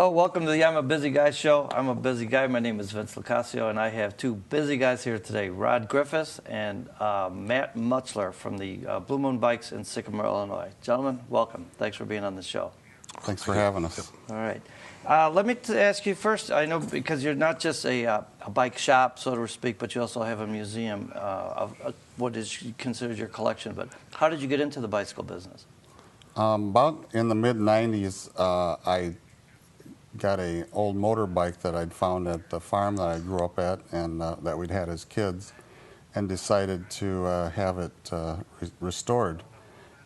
Hello, welcome to the I'm a Busy Guy show. I'm a busy guy. My name is Vince LoCascio, and I have two busy guys here today, Rod Griffiths and Matt Mutzler from the Blue Moon Bikes in Sycamore, Illinois. Gentlemen, welcome. Thanks for being on the show. Thanks for having us. All right. Let me ask you first, I know because you're not just a bike shop, so to speak, but you also have a museum of what is considered your collection. But how did you get into the bicycle business? About in the mid-'90s, I got an old motorbike that I'd found at the farm that I grew up at and that we'd had as kids, and decided to have it restored.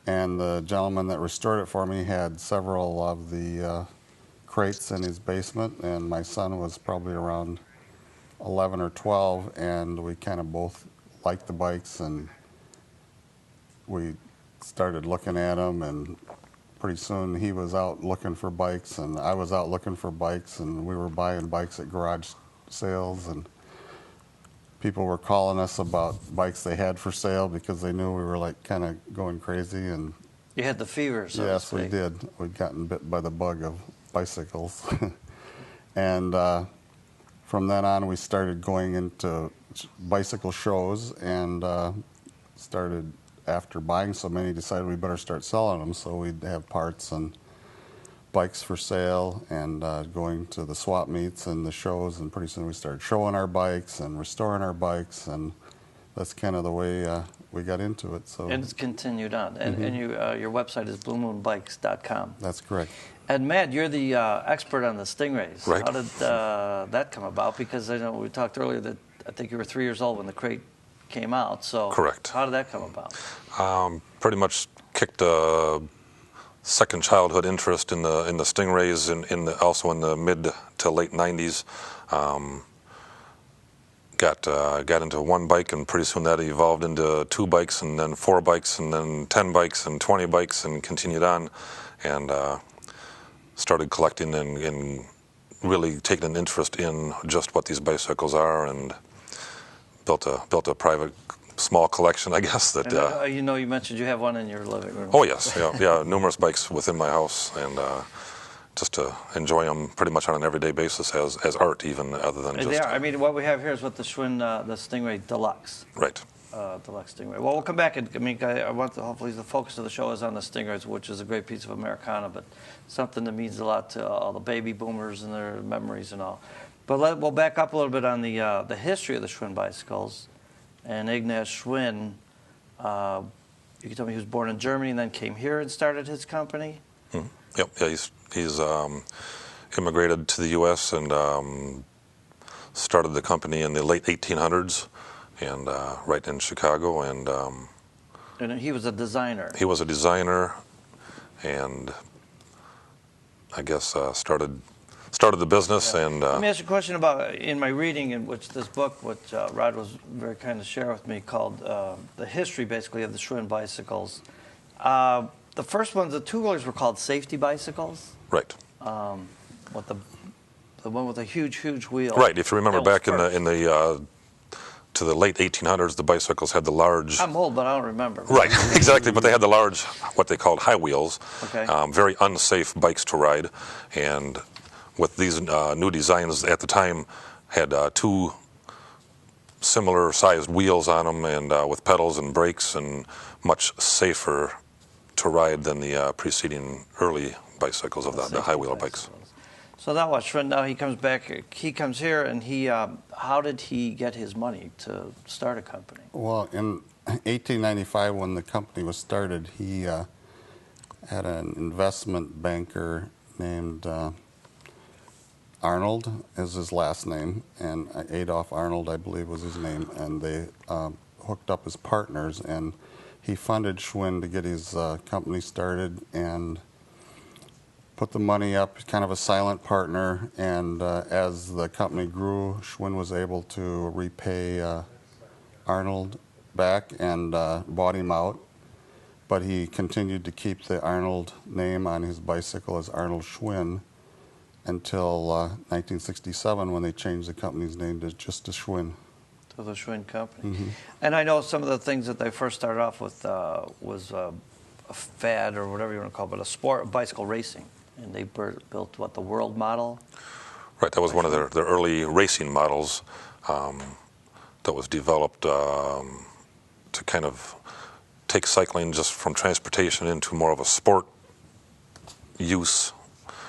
And the gentleman that restored it for me had several of the crates in his basement, and my son was probably around 11 or 12, and we kind of both liked the bikes, and we started looking at them, and pretty soon he was out looking for bikes, and I was out looking for bikes, and we were buying bikes at garage sales, and people were calling us about bikes they had for sale because they knew we were like kind of going crazy. And you had the fever, so yes, we did. We'd gotten bit by the bug of bicycles. And from then on, we started going into bicycle shows, and started, after buying so many, decided we better start selling them, so we'd have parts and bikes for sale, and going to the swap meets and the shows, and pretty soon we started showing our bikes and restoring our bikes, and that's kind of the way we got into it. So, and it's continued on. And, and your website is bluemoonbikes.com. That's correct. And Matt, you're the expert on the Stingrays. Right. How did that come about? Because I know we talked earlier that I think you were 3 years old when the crate came out. So correct. How did that come about? Pretty much kicked a second childhood interest in the Stingrays, also in the mid to late '90s. Got into one bike, and pretty soon that evolved into 2 bikes, and then 4 bikes, and then 10 bikes, and 20 bikes, and continued on, and started collecting and really taking an interest in just what these bicycles are, and built a private small collection, I guess. That you know, you mentioned you have one in your living room. Oh yes, yeah, numerous bikes within my house, and just to enjoy them pretty much on an everyday basis as art, even other than just. I mean, what we have here is what the Schwinn, the Stingray Deluxe. Right. Deluxe Stingray. Well, we'll come back. I mean, I want hopefully the focus of the show is on the Stingrays, which is a great piece of Americana, but something that means a lot to all the baby boomers and their memories and all. But we'll back up a little bit on the history of the Schwinn bicycles. And Ignaz Schwinn, you can tell me he was born in Germany and then came here and started his company? Mm-hmm. Yep, yeah, he's immigrated to the U.S. and started the company in the late 1800s, and right in Chicago. And he was a designer. He was a designer, and I guess started the business. Yeah. And let me ask you a question about, in my reading, in which this book, which Rod was very kind to share with me, called the history, basically, of the Schwinn bicycles. The first ones, the two-wheelers, were called safety bicycles. Right. What the one with a huge wheel. Right. If you remember back in the to the late 1800s, the bicycles had the large. I'm old, but I don't remember. Right. Exactly. But they had the large, what they called high wheels. Okay. Very unsafe bikes to ride, and with these new designs at the time, had 2 similar-sized wheels on them, and with pedals and brakes, and much safer to ride than the preceding early bicycles of the high-wheel bikes. So that was Schwinn. Now he comes back. He comes here, and how did he get his money to start a company? Well, in 1895, when the company was started, he had an investment banker named Arnold is his last name, and Adolf Arnold, I believe, was his name, and they hooked up as partners, and he funded Schwinn to get his company started and put the money up, kind of a silent partner, and as the company grew, Schwinn was able to repay Arnold back and bought him out, but he continued to keep the Arnold name on his bicycle as Arnold Schwinn until 1967, when they changed the company's name to just Schwinn. To the Schwinn company. And I know some of the things that they first started off with was a fad, or whatever you want to call it, but a sport, bicycle racing. and they built, what, the world model? Right, that was one of their early racing models that was developed to kind of take cycling just from transportation into more of a sport use.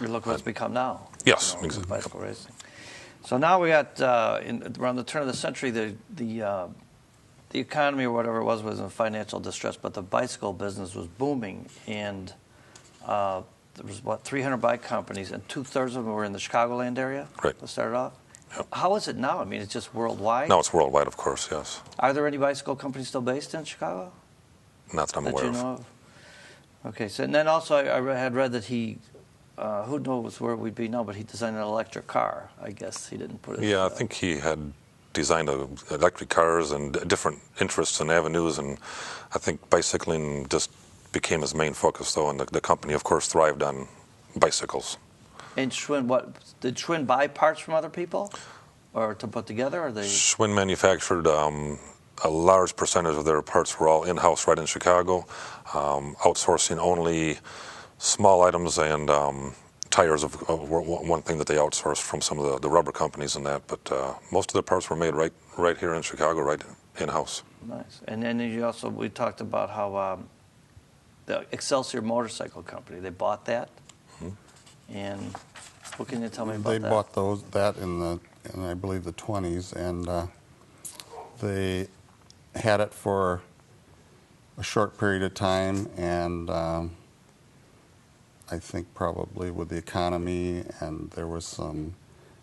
You look what it's become now. Yes, you know, exactly. bicycle racing. So now we got, around the turn of the century, the economy or whatever it was in financial distress, but the bicycle business was booming, and there was, 300 bike companies, and 2/3 of them were in the Chicagoland area. Right. That started off. Yep. How is it now? I mean, it's just worldwide. Now it's worldwide, of course, yes. Are there any bicycle companies still based in Chicago Not that I'm that aware you of. know of? Okay, so and then also I had read that he, who knows where we'd be now, but he designed an electric car. I guess he didn't put it. Yeah, I think he had designed electric cars and different interests and avenues, and I think bicycling just became his main focus, though, and the company, of course, thrived on bicycles. And Schwinn, did Schwinn buy parts from other people, or to put together, or they? Schwinn manufactured a large percentage of their parts were all in-house right in Chicago, outsourcing only small items and tires of one thing that they outsourced from some of the rubber companies and that, but most of the parts were made right here in Chicago, right in-house. Nice. And then we talked about how the Excelsior motorcycle company, they bought that. Mm-hmm. And what can you tell me about that? They bought that in I believe the 20s, and they had it for a short period of time, and I think probably with the economy, and there was some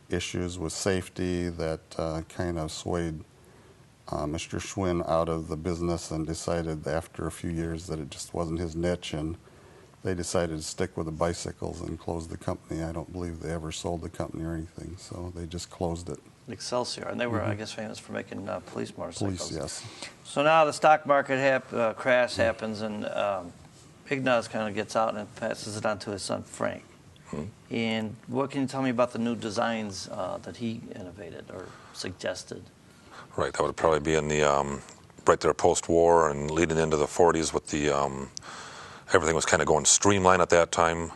issues with safety that kind of swayed Mr. Schwinn out of the business, and decided after a few years that it just wasn't his niche, and they decided to stick with the bicycles and close the company. I don't believe they ever sold the company or anything, so they just closed it. Excelsior, and they were, I guess, famous for making police motorcycles. Police, yes. So now the stock market crash happens, and Ignaz kind of gets out and passes it on to his son Frank. Mm-hmm. And what can you tell me about the new designs that he innovated or suggested? Right, that would probably be in the right there post-war and leading into the 40s with the everything was kind of going streamlined at that time,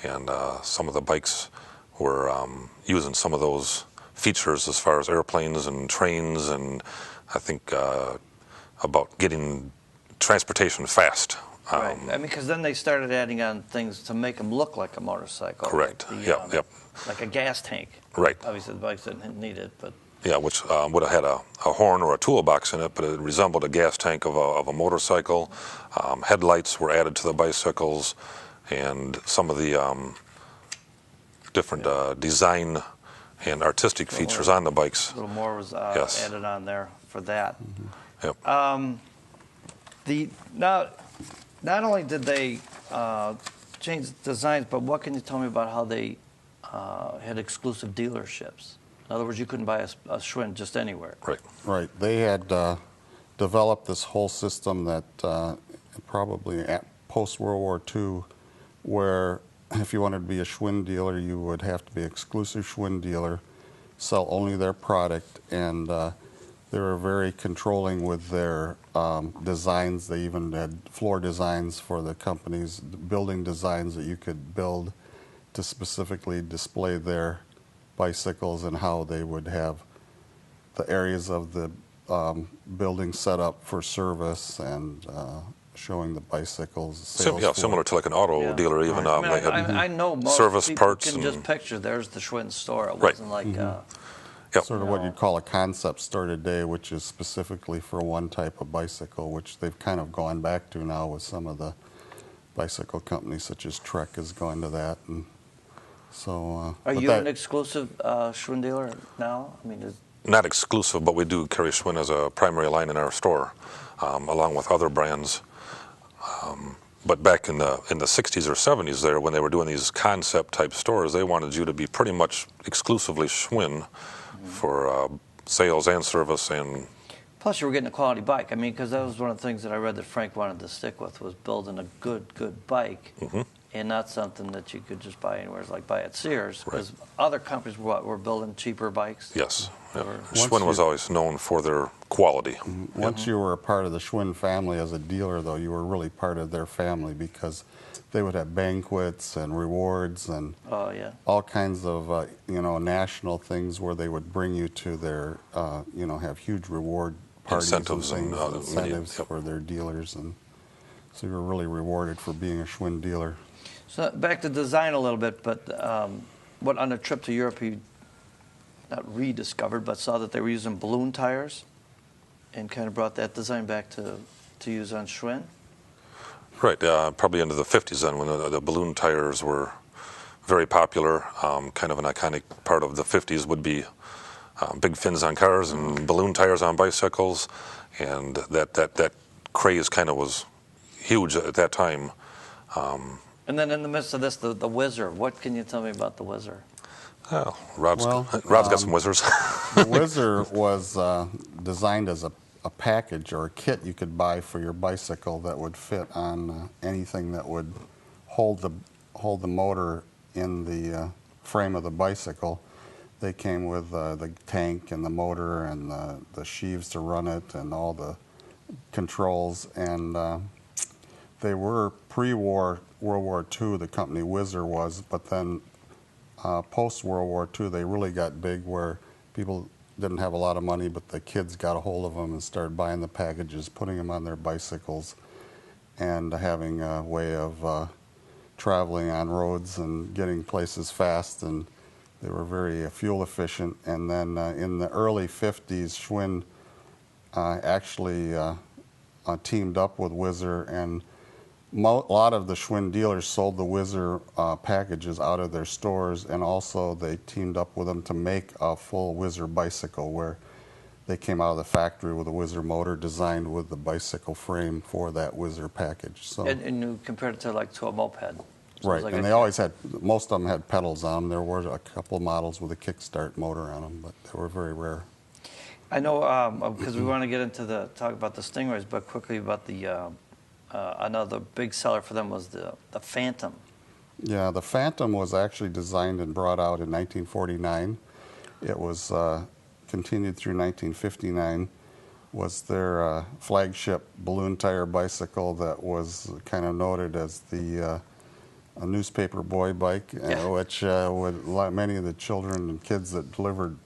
and some of the bikes were using some of those features as far as airplanes and trains, and I think about getting transportation fast. Right. I mean, because then they started adding on things to make them look like a motorcycle. Correct. Like Yep. Like a gas tank. Right. Obviously, the bikes didn't need it, but. Yeah, which would have had a horn or a toolbox in it, but it resembled a gas tank of a motorcycle. Headlights were added to the bicycles, and some of the different design and artistic features on the bikes. A little more was Yes. added on there for that. Mm-hmm. Yep. Not only did they change the designs, but what can you tell me about how they had exclusive dealerships? In other words, you couldn't buy a Schwinn just anywhere. Right. Right. They had developed this whole system that probably at post-World War II, where if you wanted to be a Schwinn dealer, you would have to be an exclusive Schwinn dealer, sell only their product, and they were very controlling with their designs. They even had floor designs for the companies, building designs that you could build to specifically display their bicycles, and how they would have the areas of the building set up for service and showing the bicycles. Similar to like an auto dealer, even. Right. They had I know most service people parts can and just picture there's the Schwinn store. It Right. wasn't like Yep. Sort of what you'd call a concept store today, which is specifically for one type of bicycle, which they've kind of gone back to now with some of the bicycle companies, such as Trek is going to that. And so, Are you an exclusive Schwinn dealer now? I mean, not exclusive, but we do carry Schwinn as a primary line in our store, along with other brands. But back in the 60s or 70s there, when they were doing these concept type stores, they wanted you to be pretty much exclusively Schwinn for sales and service. And plus, you were getting a quality bike. I mean, because that was one of the things that I read that Frank wanted to stick with, was building a good bike. Mm-hmm. and not something that you could just buy anywhere, like buy at Sears, Right. because other companies were building cheaper bikes. Yes. Yep. Or- Schwinn was always known for their quality. Once you were a part of the Schwinn family as a dealer, though, you were really part of their family because they would have banquets and rewards and Oh, yeah. all kinds of national things where they would bring you to their have huge reward parties Incentives and, and things, incentives yep. for their dealers, and so you were really rewarded for being a Schwinn dealer. So back to design a little bit, but what on a trip to Europe you not rediscovered, but saw that they were using balloon tires, and kind of brought that design back to use on Schwinn. Right, probably into the 50s then when the balloon tires were very popular. Kind of an iconic part of the 50s would be big fins on cars and balloon tires on bicycles, and that craze kind of was huge at that time. And then in the midst of this, the Whizzer. What can you tell me about the Whizzer? Well, Rob's Well, got some Whizzers. The Whizzer was designed as a package or a kit you could buy for your bicycle that would fit on anything that would hold the motor in the frame of the bicycle. They came with the tank and the motor and the sheaves to run it and all the controls, and they were pre-war World War II, the company Whizzer was, but then post-World War II they really got big where people didn't have a lot of money, but the kids got a hold of them and started buying the packages, putting them on their bicycles, and having a way of traveling on roads and getting places fast, and they were very fuel efficient. And then in the early 50s, Schwinn actually teamed up with Whizzer, and a lot of the Schwinn dealers sold the Whizzer packages out of their stores, and also they teamed up with them to make a full Whizzer bicycle where they came out of the factory with a Whizzer motor designed with the bicycle frame for that Whizzer package. So, And you compared it to a moped. So it right, was like and they always had, most of them had pedals on them. There were a couple of models with a kickstart motor on them, but they were very rare. I know, because we want to get into talk about the Stingrays, but quickly about the another big seller for them was the Phantom. Yeah, the Phantom was actually designed and brought out in 1949. It was continued through 1959. Was their flagship balloon tire bicycle that was kind of noted as the a newspaper boy bike, which many of the children and kids that delivered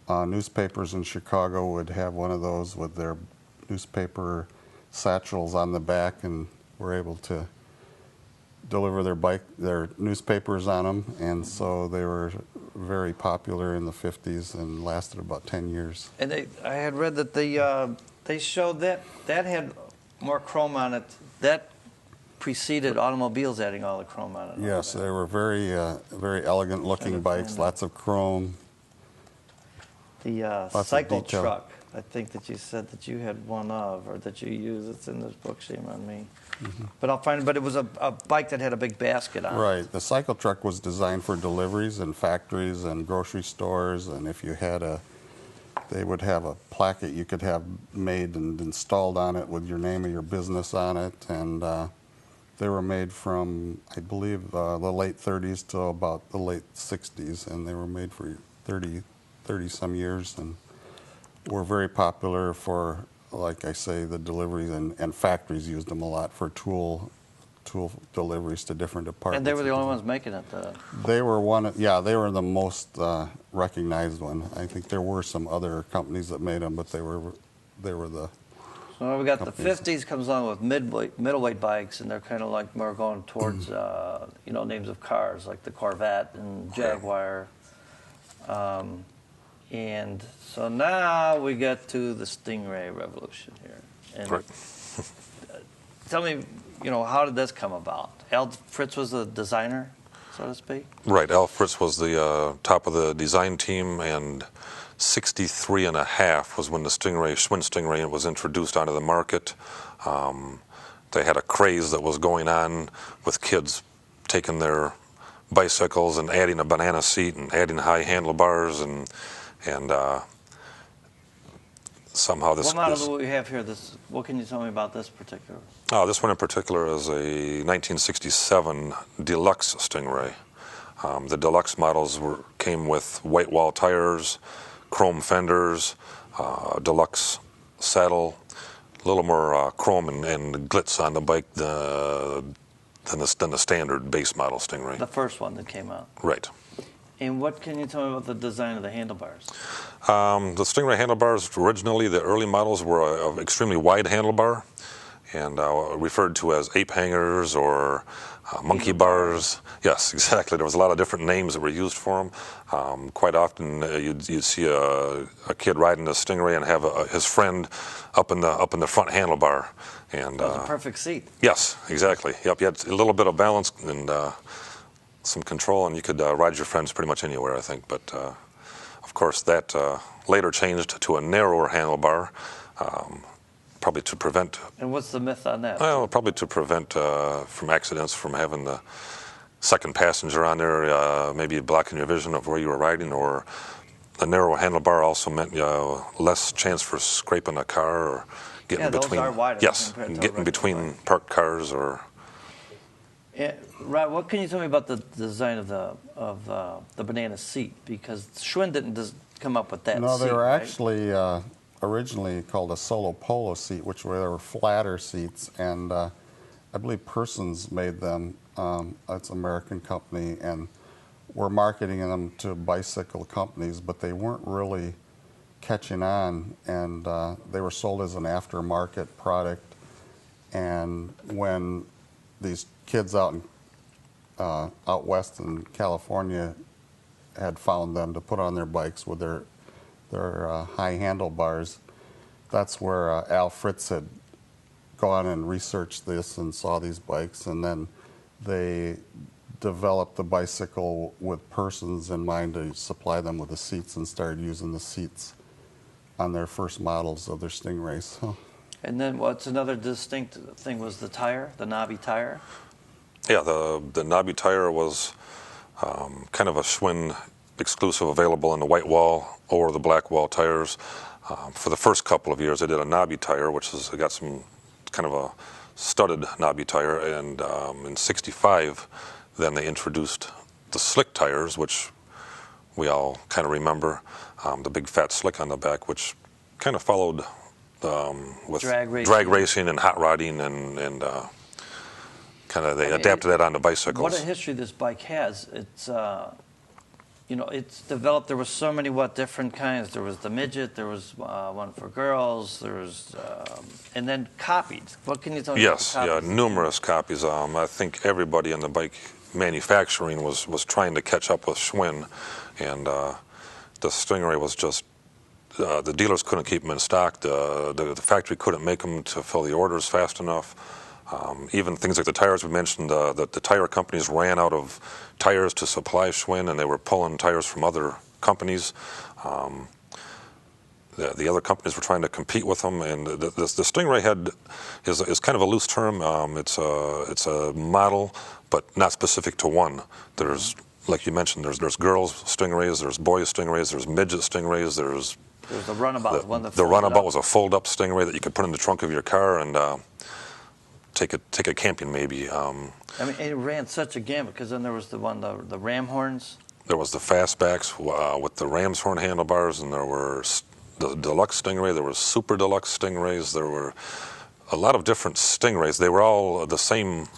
newspapers in Chicago would have one of those with their newspaper satchels on the back, and were able to deliver their newspapers on them, and so they were very popular in the 50s and lasted about 10 years. And I had read that they showed that had more chrome on it. That preceded automobiles adding all the chrome on it. Yes, they were very elegant looking bikes, lots of chrome. The of cycle detail. truck, I think that you said that you had one of, or that you use. It's in this book, shame on me. But I'll find it. But it was a bike that had a big basket on it. Right. The cycle truck was designed for deliveries in factories and grocery stores, and if you had they would have a placket you could have made and installed on it with your name of your business on it, and they were made from, I believe, the late 30s to about the late 60s, and they were made for 30 some years, and were very popular for, like I say, the deliveries, and factories used them a lot for tool deliveries to different departments. And they were the only ones making it. They were they were the most recognized one. I think there were some other companies that made them, but they were the. So we got companies. the 50s comes along with middleweight bikes, and they're kind of like more going towards names of cars like the Corvette and Jaguar. And so now we get to the Stingray Revolution here. And Right. tell me, how did this come about? Al Fritz was the designer, so to speak? Right, Al Fritz was the top of the design team, and 63 and a half was when the Schwinn Stingray was introduced onto the market. They had a craze that was going on with kids taking their bicycles and adding a banana seat and adding high handlebars, and somehow this. What model do we have here? What can you tell me about this particular? Oh, this one in particular is a 1967 Deluxe Stingray. The Deluxe models came with white wall tires, chrome fenders, deluxe saddle, a little more chrome and glitz on the bike than the standard base model Stingray. The first one that came out. Right. And what can you tell me about the design of the handlebars? The Stingray handlebars, originally the early models were an extremely wide handlebar and referred to as ape hangers or monkey bars. Yes, exactly. There was a lot of different names that were used for them. Quite often you'd see a kid riding a Stingray and have his friend up in the front handlebar. And That was a perfect seat. Yes, exactly. Yep, you had a little bit of balance and some control, and you could ride your friends pretty much anywhere, I think. But of course, that later changed to a narrower handlebar, probably to prevent. And what's the myth on that? Well, probably to prevent from accidents, from having the second passenger on there, maybe blocking your vision of where you were riding, or the narrow handlebar also meant less chance for scraping a car or getting between. Those are wider. Yes, getting between parked cars or. Yeah, Rod, what can you tell me about the design of the banana seat? Because Schwinn didn't come up with that. No, they seat, were right? actually originally called a solo polo seat, which were flatter seats, and I believe Persons made them. It's an American company, and we're marketing them to bicycle companies, but they weren't really catching on, and they were sold as an aftermarket product. And when these kids out west in California had found them to put on their bikes with their high handlebars, that's where Al Fritz had gone and researched this and saw these bikes, and then they developed the bicycle with Persons in mind to supply them with the seats, and started using the seats on their first models of their Stingrays. So. And then what's another distinct thing was the tire, the knobby tire? Yeah, the knobby tire was kind of a Schwinn exclusive, available in the white wall or the black wall tires. For the first couple of years, they did a knobby tire, which has got some kind of a studded knobby tire, and in '65, then they introduced the slick tires, which we all kind of remember, the big fat slick on the back, which kind of followed with drag racing and hot rodding, and kind of they adapted that onto bicycles. What a history this bike has. It's it's developed. There was so many different kinds. There was the midget. There was one for girls. There was and then copied. What can you tell me? Yes, about the copies? yeah, numerous copies. I think everybody in the bike manufacturing was trying to catch up with Schwinn, and the Stingray was just. The dealers couldn't keep them in stock. The factory couldn't make them to fill the orders fast enough. Even things like the tires we mentioned, the tire companies ran out of tires to supply Schwinn, and they were pulling tires from other companies. The other companies were trying to compete with them, and the Stingray is kind of a loose term. It's a model, but not specific to one. There's, like you mentioned, there's girls Stingrays, there's boys Stingrays, there's midget Stingrays, there's the runabout. The runabout was a fold-up Stingray that you could put in the trunk of your car and take a camping maybe. I mean, it ran such a gamut, because then there was the ram horns. There was the fastbacks with the ram's horn handlebars, and there were the deluxe Stingray. There were super deluxe Stingrays. There were a lot of different Stingrays. They were all the same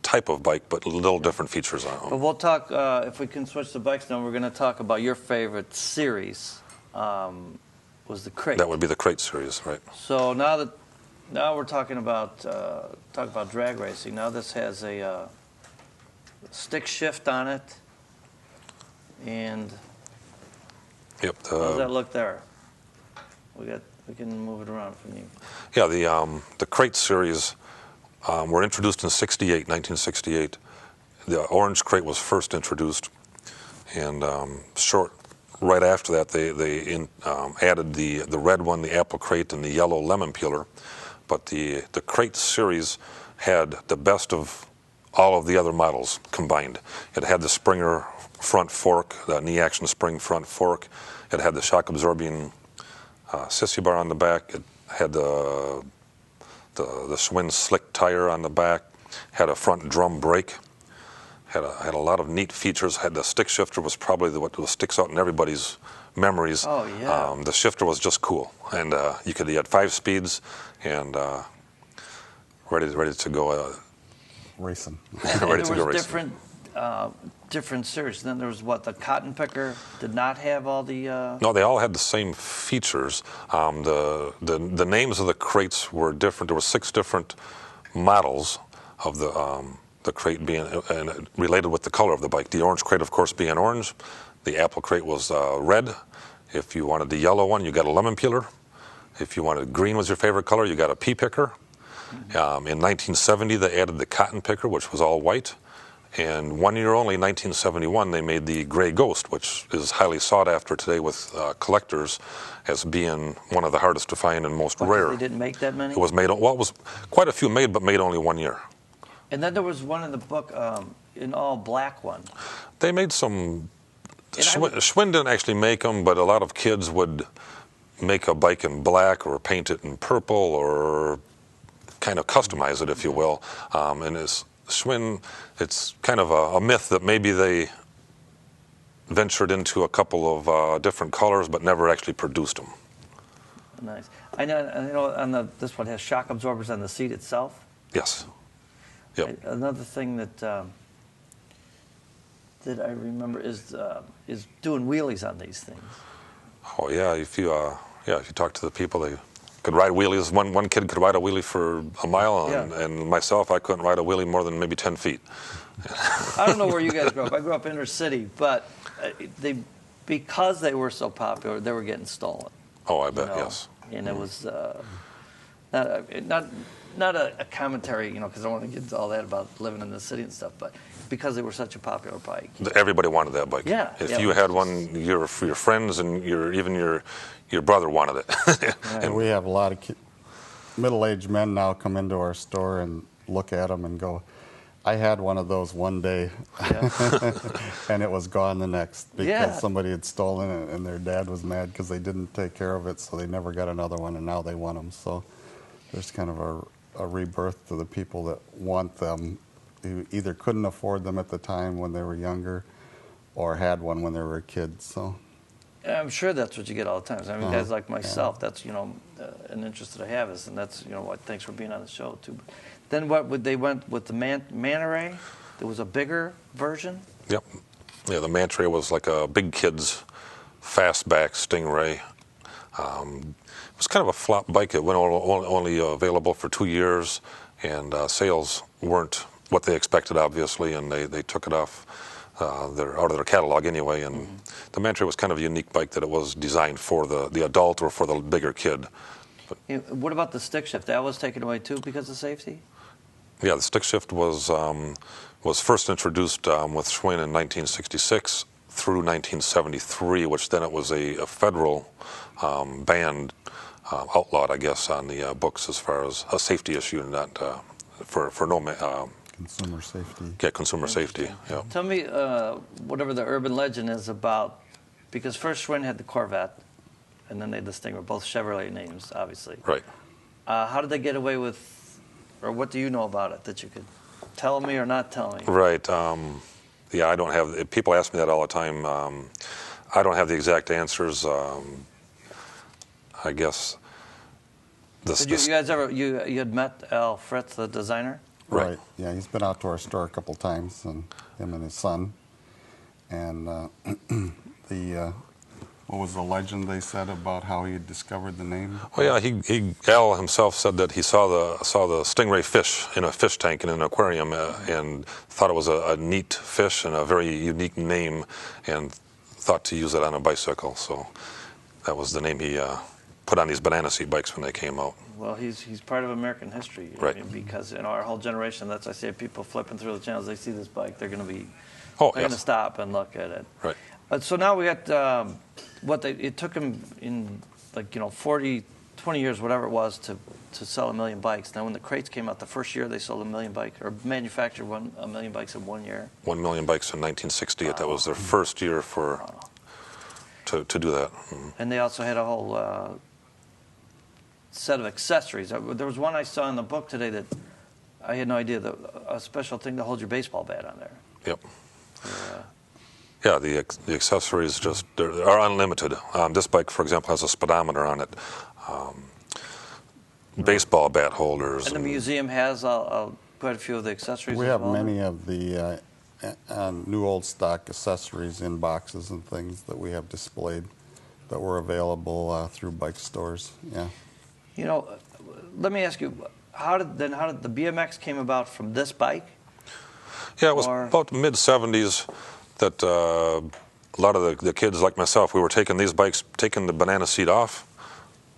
type of bike, but little different features on them. But we'll talk, if we can switch the bikes now, we're going to talk about your favorite series, was the Crate. That would be the Crate series, right? So now we're talking about drag racing. Now this has a stick shift on it, and yep. How does that look there? We can move it around from you. Yeah, the Crate series were introduced in 1968. The orange Crate was first introduced, and right after that they added the red one, the apple Crate, and the yellow lemon peeler. But the Crate series had the best of all of the other models combined. It had the Springer front fork, the knee action spring front fork. It had the shock absorbing sissy bar on the back. It had the Schwinn slick tire on the back. Had a front drum brake. Had a lot of neat features. Had the stick shifter was probably what sticks out in everybody's memories. Oh yeah. The shifter was just cool, and you had 5 speeds, and ready to go. Racing. Ready to go There was racing. different series. Then there was what, the cotton picker did not have all the. No, they all had the same features. The names of the crates were different. There were 6 different models of the crate being and related with the color of the bike. The orange crate, of course, being orange. The apple crate was red. If you wanted the yellow one, you got a lemon peeler. If you wanted green was your favorite color, you got a pea picker. In 1970, they added the cotton picker, which was all white. And 1 year only, 1971, they made the gray ghost, which is highly sought after today with collectors as being one of the hardest to find and most rare. They didn't make that many. It was made, well, it was quite a few made, but made only 1 year. And then there was one in the book, an all black one. They made some. Schwinn didn't actually make them, but a lot of kids would make a bike in black or paint it in purple or kind of customize it, if you will. And Schwinn, it's kind of a myth that maybe they ventured into a couple of different colors, but never actually produced them. Nice. I know. This one has shock absorbers on the seat itself. Yes. Yep. Another thing that I remember is doing wheelies on these things. Oh yeah, if you talk to the people, they could ride wheelies. One kid could ride a wheelie for a mile, and myself, I couldn't ride a wheelie more than maybe 10 feet. I don't know where you guys grew up. I grew up inner city, but because they were so popular, they were getting stolen. Oh, I bet, yes. And it was not a commentary, because I don't want to get into all that about living in the city and stuff, but because they were such a popular bike. Everybody wanted that bike. Yeah. If you had one, your friends and even your brother wanted it. And we have a lot of middle-aged men now come into our store and look at them and go, I had one of those one day, and it was gone the next because somebody had stolen it, and their dad was mad because they didn't take care of it, so they never got another one, and now they want them. So there's kind of a rebirth to the people that want them, who either couldn't afford them at the time when they were younger or had one when they were a kid. So I'm sure that's what you get all the time. I mean, guys like myself, that's, an interest that I have is, and that's, what, thanks for being on the show too. But then they went with the Manta Ray? There was a bigger version? Yep. Yeah, the Manta Ray was like a big kid's fastback Stingray. It was kind of a flop bike. It went only available for 2 years, and sales weren't what they expected, obviously, and they took it off out of their catalog anyway. And the Manta Ray was kind of a unique bike that it was designed for the adult or for the bigger kid. But, what about the stick shift? That was taken away too because of safety? Yeah, the stick shift was first introduced with Schwinn in 1966 through 1973, which then it was a federal ban outlawed, I guess, on the books as far as a safety issue, not for no consumer safety. Yeah, consumer safety. Yeah. Tell me whatever the urban legend is about, because first Schwinn had the Corvette, and then they had the Stingray, both Chevrolet names, obviously. Right. How did they get away with, or what do you know about it that you could tell me or not tell me? Right. Yeah, I don't have. People ask me that all the time. I don't have the exact answers. I guess. Did you guys ever? You had met Al Fritz, the designer? Right. Yeah, he's been out to our store a couple times, and him and his son. And what was the legend they said about how he had discovered the name? Oh yeah, Al himself said that he saw the stingray fish in a fish tank in an aquarium and thought it was a neat fish and a very unique name, and thought to use it on a bicycle. So that was the name he put on these banana seat bikes when they came out. Well, he's part of American history, right? I mean, because our whole generation, that's I say, people flipping through the channels, they see this bike, they're going to be, going to stop and look at it. Right. So now we got it took him in 20 years, whatever it was, to sell 1 million bikes. Now, when the crates came out, the first year they sold 1 million bikes, or manufactured 1 million bikes in 1 year. 1 million bikes in 1968. Wow. That was their first year to do that. And they also had a whole set of accessories. There was one I saw in the book today that I had no idea, a special thing to hold your baseball bat on there. Yep. Yeah, the accessories just are unlimited. This bike, for example, has a speedometer on it. Baseball bat holders. And the museum has quite a few of the accessories. We as have well. many of the new old stock accessories in boxes and things that we have displayed that were available through bike stores. Yeah. You know, let me ask you, how did the BMX came about from this bike? Yeah, it was about the mid-'70s that a lot of the kids like myself, we were taking these bikes, taking the banana seat off,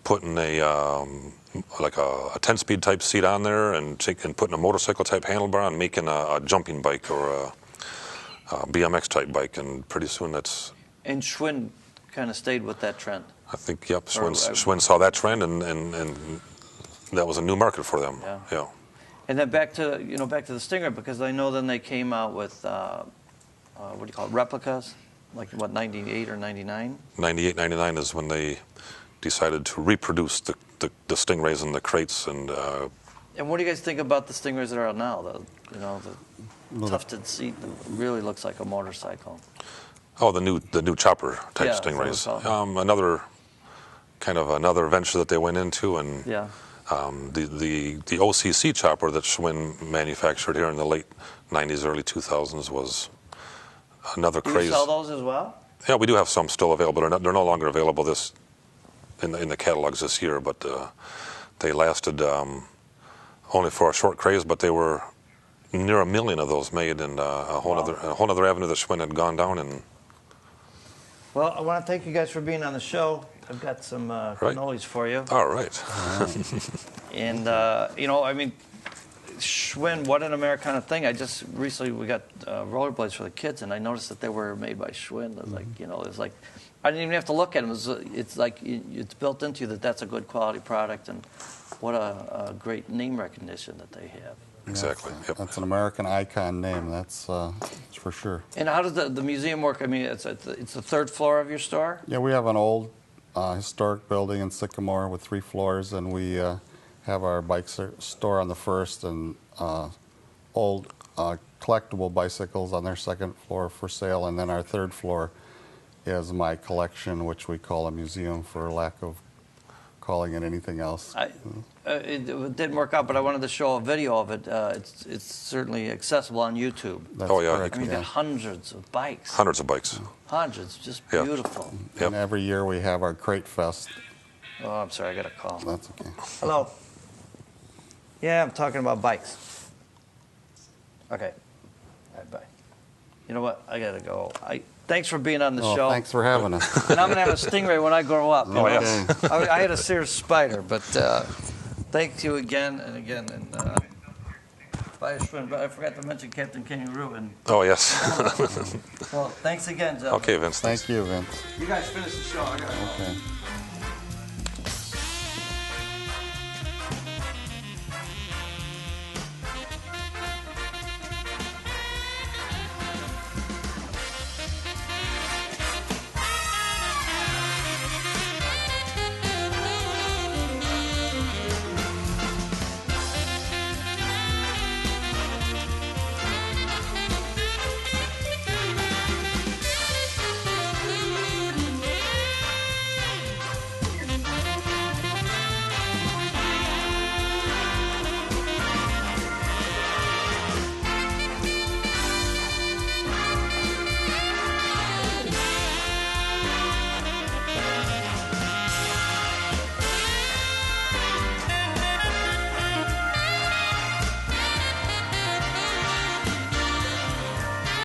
putting like a 10-speed type seat on there, and putting a motorcycle type handlebar on, making a jumping bike or a BMX type bike, and pretty soon that's. And Schwinn kind of stayed with that trend. I think, yep, Schwinn saw that trend, and that was a new market for them. Yeah. And then back to the Stingray, because I know then they came out with what do you call it, replicas, like what, 98 or 99? 98, 99 is when they decided to reproduce the Stingrays and the crates. And what do you guys think about the Stingrays that are out now? The tufted seat that really looks like a motorcycle. Oh, the new chopper type Stingrays. Another venture that they went into, and the OCC chopper that Schwinn manufactured here in the late 90s, early 2000s was another craze. Do you sell those as well? Yeah, we do have some still available. They're no longer available in the catalogs this year, but they lasted only for a short craze. But they were near 1 million of those made, and a whole other avenue that Schwinn had gone down. And well, I want to thank you guys for being on the show. I've got some cannolis for you. All right. And I mean, Schwinn, what an Americana thing. We got rollerblades for the kids, and I noticed that they were made by Schwinn. It was like, I didn't even have to look at them. It's like it's built into you that that's a good quality product, and what a great name recognition that they have. Exactly. Yep. That's an American icon name. That's for sure. And how does the museum work? I mean, it's the third floor of your store? Yeah, we have an old historic building in Sycamore with 3 floors, and we have our bike store on the first, and old collectible bicycles on their second floor for sale, and then our third floor is my collection, which we call a museum for lack of calling it anything else. It didn't work out, but I wanted to show a video of it. It's certainly accessible on YouTube. That's oh, yeah. correct, I mean, got hundreds of bikes. Hundreds of bikes. Hundreds, just beautiful. Yep. And every year we have our Crate Fest. Oh, I'm sorry, I got a call. That's okay. Hello. Yeah, I'm talking about bikes. Okay. All right, bye. You know what? I gotta go. Thanks for being on the show. Thanks for having us. And I'm gonna have a Stingray when I grow up. Oh, yes. I had a Sears Spider, but thank you again and again. And bye, Schwinn. But I forgot to mention Captain Kangaroo. And Oh, yes. well, thanks again, gentlemen. Okay, Vince. Thank you, Vince. You guys finish the show. I gotta go. Okay.